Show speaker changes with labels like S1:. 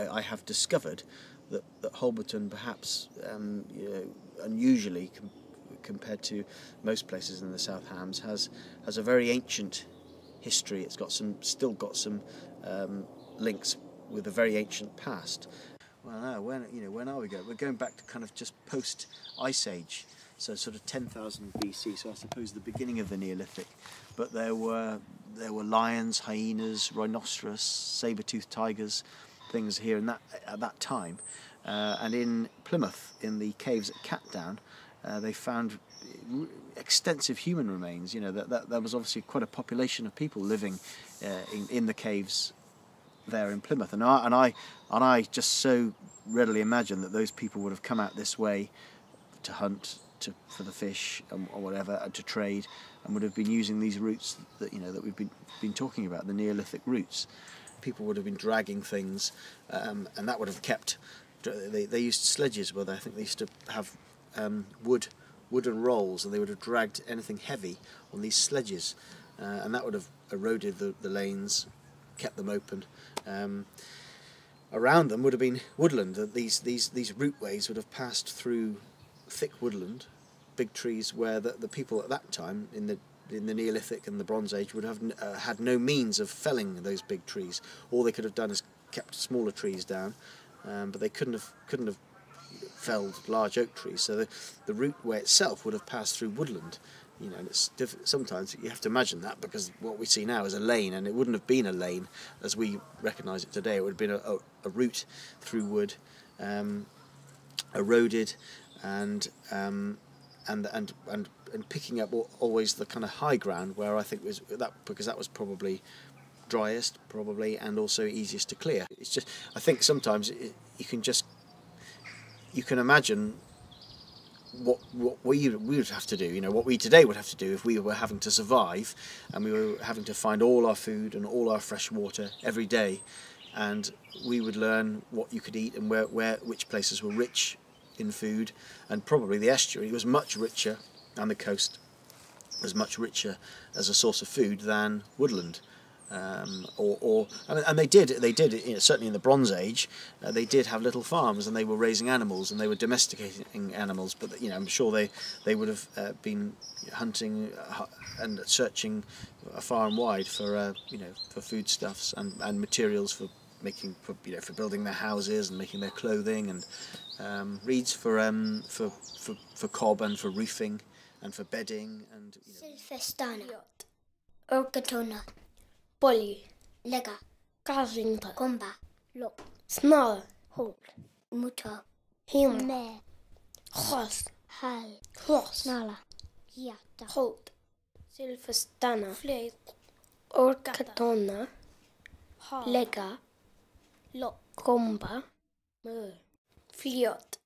S1: I have discovered that Holbeton, perhaps unusually compared to most places in the South Hams, has a very ancient history. It's still got some links with a very ancient past. Well, no, when are we going? We're going back to kind of just post Ice Age, so sort of 10,000 BC. So I suppose the beginning of the Neolithic. But there were lions, hyenas, rhinoceros, saber-toothed tigers, things here at that time. And in Plymouth, in the caves at Catdown, they found extensive human remains. That was obviously quite a population of people living in the caves there in Plymouth, and I just so readily imagine that those people would have come out this way to hunt, for the fish or whatever, and to trade, and would have been using these routes that we've been talking about, the Neolithic routes. People would have been dragging things, and that would have kept. They used sledges, I think they used to have wooden rolls, and they would have dragged anything heavy on these sledges, and that would have eroded the lanes, kept them open. Around them would have been woodland. These routeways would have passed through thick woodland, big trees, where the people at that time in the Neolithic and the Bronze Age would have had no means of felling those big trees. All they could have done is kept smaller trees down, but they couldn't have felled large oak trees. So the routeway itself would have passed through woodland. And it's sometimes you have to imagine that, because what we see now is a lane, and it wouldn't have been a lane as we recognise it today. It would have been a route through wood, eroded, and picking up always the kind of high ground, where I think was that, because that was probably driest, and also easiest to clear. It's just, I think sometimes you can imagine what we would have to do, what we today would have to do if we were having to survive, and we were having to find all our food and all our fresh water every day, and we would learn what you could eat and which places were rich in food, and probably the estuary was much richer, and the coast was much richer as a source of food than woodland. And they did certainly in the Bronze Age, they did have little farms, and they were raising animals, and they were domesticating animals. But I'm sure they would have been hunting and searching far and wide for foodstuffs and materials for building their houses and making their clothing, and reeds for cob and for roofing and for bedding and.
S2: Silfestana, Orkatona. Polly, Lega, Carlington, Comba, Lock, Small, Hold, Mutter, Him, Me, Horse, Hal, Horse, Nala, Hiata, Hold, Silfestana, Flake, Orkatona, Lega, Lock, Comba, Mö, Fliot.